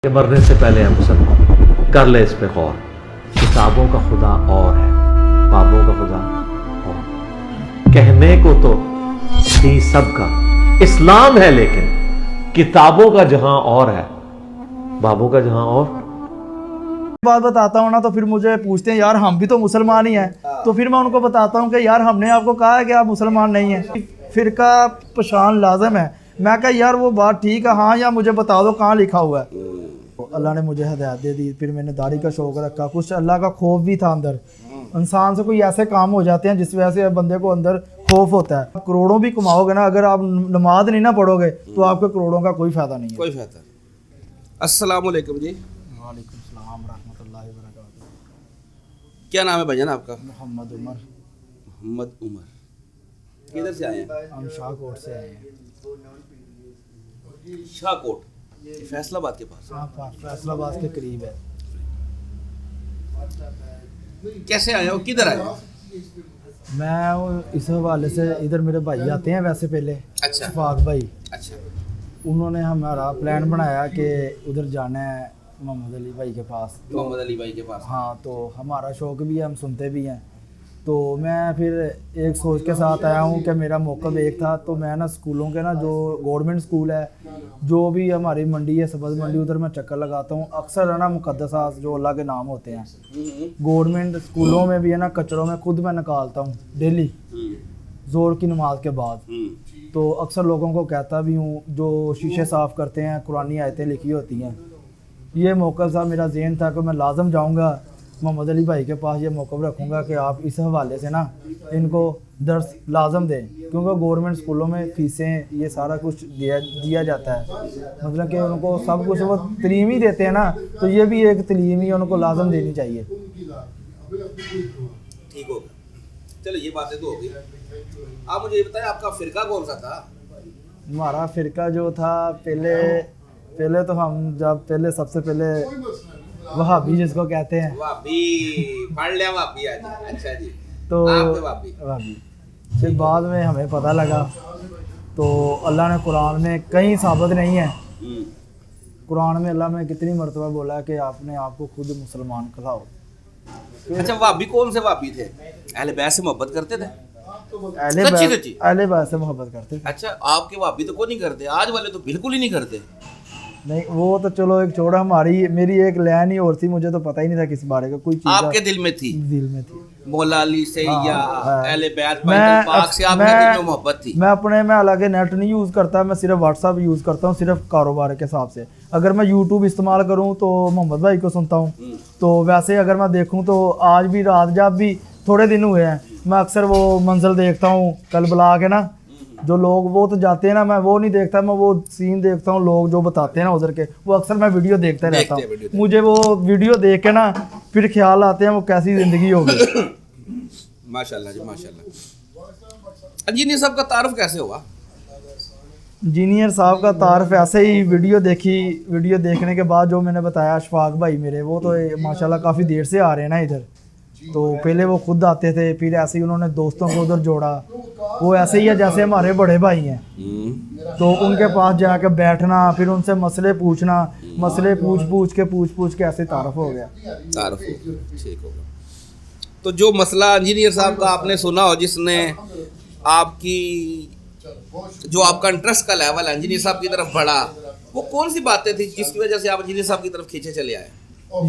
کہ مرنے سے پہلے ہے مسلمان، کر لے اس پہ غور۔ کتابوں کا خدا اور ہے، بابوں کا خدا اور۔ کہنے کو تو تھی سب کا اسلام ہے، لیکن کتابوں کا جہاں اور ہے، بابوں کا جہاں اور۔ بات بتاتا ہوں نا تو پھر مجھے پوچھتے ہیں یار ہم بھی تو مسلمان ہی ہیں، تو پھر میں ان کو بتاتا ہوں کہ یار ہم نے آپ کو کہا ہے کہ آپ مسلمان نہیں ہیں، فرقہ پشان لازم ہے۔ میں کہا یار وہ بات ٹھیک ہے ہاں، یا مجھے بتا دو کہاں لکھا ہوا ہے۔ اللہ نے مجھے ہدایت دے دی، پھر میں نے داڑھی کا شوق رکھا، کچھ اللہ کا خوف بھی تھا اندر۔ انسان سے کوئی ایسے کام ہو جاتے ہیں جس وجہ سے بندے کو اندر خوف ہوتا ہے۔ کروڑوں بھی کماؤ گے نا، اگر آپ نماز نہیں نہ پڑھو گے تو آپ کے کروڑوں کا کوئی فائدہ نہیں ہے۔ کوئی فائدہ۔ السلام علیکم جی۔ وعلیکم السلام ورحمۃ اللہ وبرکاتہ۔ کیا نام ہے بھجن آپ کا؟ محمد عمر۔ محمد عمر، کدھر سے آئے ہیں؟ ہم شاہ کوٹ سے آئے ہیں۔ شاہ کوٹ، فیصل آباد کے پاس۔ ہاں، فیصل آباد کے قریب ہے۔ کیسے آئے ہو، کدھر آئے ہو؟ میں اس حوالے سے ادھر میرے بھائی آتے ہیں ویسے پہلے، اچھا شفاق بھائی، اچھا۔ انہوں نے ہمارا پلان بنایا کہ ادھر جانا ہے محمد علی بھائی کے پاس۔ محمد علی بھائی کے پاس۔ ہاں، تو ہمارا شوق بھی ہے، ہم سنتے بھی ہیں، تو میں پھر ایک سوچ کے ساتھ آیا ہوں کہ میرا موقع ایک تھا، تو میں نا اسکولوں کے نا جو گورنمنٹ اسکول ہے، جو بھی ہماری منڈی ہے سبز منڈی، ادھر میں چکر لگاتا ہوں اکثر، ہے نا مقدسات جو اللہ کے نام ہوتے ہیں گورنمنٹ اسکولوں میں بھی ہے نا، کچروں میں خود میں نکالتا ہوں ڈیلی زور کی نماز کے بعد۔ تو اکثر لوگوں کو کہتا بھی ہوں جو شیشے صاف کرتے ہیں، قرآنی آیتیں لکھی ہوتی ہیں۔ یہ موقع تھا، میرا ذہن تھا کہ میں لازم جاؤں گا محمد علی بھائی کے پاس، یہ موقع رکھوں گا کہ آپ اس حوالے سے نا ان کو درس لازم دیں، کیونکہ گورنمنٹ اسکولوں میں فیسیں یہ سارا کچھ دیا جاتا ہے، مطلب کہ ان کو سب کچھ وہ تعلیم ہی دیتے ہیں نا، تو یہ بھی ایک تعلیم ہی ان کو لازم دینی چاہیے۔ ٹھیک ہوگا، چلو یہ باتیں تو ہو گئی۔ آپ مجھے یہ بتائیں آپ کا فرقہ کون سا تھا؟ ہمارا فرقہ جو تھا پہلے تو ہم جب پہلے سب سے پہلے وہابی جس کو کہتے ہیں، وہابی، پڑھ لیا وہابی آج۔ اچھا جی، تو آپ تھے وہابی۔ پھر بعد میں ہمیں پتہ لگا، تو اللہ نے قرآن میں کہیں ثابت نہیں ہے، قرآن میں اللہ نے کتنی مرتبہ بولا کہ آپ نے آپ کو خود مسلمان کہلاؤ۔ اچھا، وہابی کون سے وہابی تھے؟ اہل بیت سے محبت کرتے تھے؟ اہل بیت سے محبت کرتے تھے۔ اچھا، آپ کے وہابی تو کوئی نہیں کرتے، آج والے تو بالکل ہی نہیں کرتے۔ نہیں وہ تو چلو ایک چھوڑا، میری ایک لائن ہی اور تھی، مجھے تو پتہ ہی نہیں تھا کس بارے کا کوئی چیز آپ کے دل میں تھی، دل میں تھی مولا علی سے یا اہل بیت پاک سے آپ کے دل میں محبت تھی۔ میں الگ نیٹ نہیں یوز کرتا، میں صرف واٹس ایپ یوز کرتا ہوں، صرف کاروبار کے حساب سے۔ اگر میں یوٹیوب استعمال کروں تو محمد بھائی کو سنتا ہوں، تو ویسے اگر میں دیکھوں تو آج بھی رات جب بھی تھوڑے دن ہوئے ہیں میں اکثر وہ منزل دیکھتا ہوں، کل بلا کے نا جو لوگ وہ تو جاتے ہیں نا، میں وہ نہیں دیکھتا، میں وہ سین دیکھتا ہوں لوگ جو بتاتے ہیں نا ادھر کے، وہ اکثر میں ویڈیو دیکھتا رہتا ہوں۔ مجھے وہ ویڈیو دیکھ کے نا پھر خیال آتے ہیں وہ کیسی زندگی ہوگی۔ ماشاءاللہ جی ماشاءاللہ۔ انجینئر صاحب کا تعارف کیسے ہوا؟ انجینئر صاحب کا تعارف ایسے ہی ویڈیو دیکھنے کے بعد، جو میں نے بتایا اشفاق بھائی میرے، وہ تو ماشاءاللہ کافی دیر سے آ رہے ہیں نا ادھر، تو پہلے وہ خود آتے تھے، پھر ایسے ہی انہوں نے دوستوں کو ادھر جوڑا، وہ ایسے ہی ہے جیسے ہمارے بڑے بھائی ہیں، تو ان کے پاس جا کے بیٹھنا، پھر ان سے مسئلے پوچھنا، مسئلے پوچھ کے ایسے تعارف ہو گیا۔ تعارف ہو گیا، ٹھیک ہوگا۔ تو جو مسئلہ انجینئر صاحب کا آپ نے سنا ہو، جس نے آپ کی جو آپ کا انٹرسٹ کا لیول ہے انجینئر صاحب کی طرف بڑھا، وہ کون سی باتیں تھی جس کی وجہ سے آپ انجینئر صاحب کی طرف کھینچے چلے آئے؟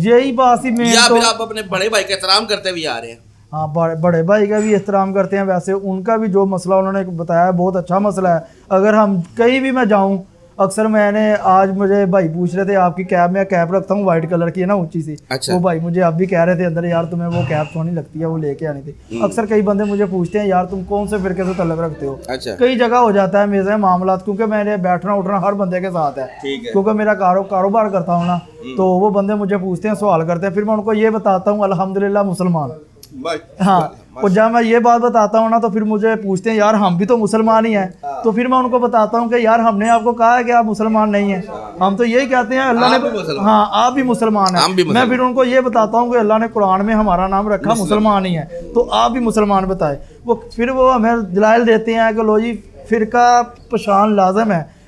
یہی بات ہی میں، یا پھر آپ اپنے بڑے بھائی کا احترام کرتے ہوئے آ رہے ہیں؟ ہاں، بڑے بھائی کا بھی احترام کرتے ہیں، ویسے ان کا بھی جو مسئلہ انہوں نے بتایا بہت اچھا مسئلہ ہے۔ اگر ہم کہیں بھی میں جاؤں، اکثر میں نے آج مجھے بھائی پوچھ رہے تھے آپ کی کیب، میں کیب رکھتا ہوں وائٹ کلر کی ہے نا اونچی سی، وہ بھائی مجھے اب بھی کہہ رہے تھے اندر یار تمہیں وہ کیب سونی لگتی ہے، وہ لے کے آنی تھی۔ اکثر کئی بندے مجھے پوچھتے ہیں یار تم کون سے فرقے سے تعلق رکھتے ہو؟ کئی جگہ ہو جاتا ہے میرے معاملات، کیونکہ میرے بیٹھنا اٹھنا ہر بندے کے ساتھ ہے، کیونکہ میرا کاروبار کرتا ہوں نا، تو وہ بندے مجھے پوچھتے ہیں، سوال کرتے ہیں، پھر میں ان کو یہ بتاتا ہوں الحمدللہ مسلمان۔ ہاں، اور جب میں یہ بات بتاتا ہوں نا تو پھر مجھے پوچھتے ہیں یار ہم بھی تو مسلمان ہی ہیں، تو پھر میں ان کو بتاتا ہوں کہ یار ہم نے آپ کو کہا ہے کہ آپ مسلمان نہیں ہیں، ہم تو یہی کہتے ہیں اللہ نے، ہاں آپ بھی مسلمان ہیں۔ میں پھر ان کو یہ بتاتا ہوں کہ اللہ نے قرآن میں ہمارا نام رکھا مسلمان ہی ہے، تو آپ بھی مسلمان بتائے۔ پھر وہ ہمیں دلائل دیتے ہیں کہ لو جی فرقہ پشان لازم ہے،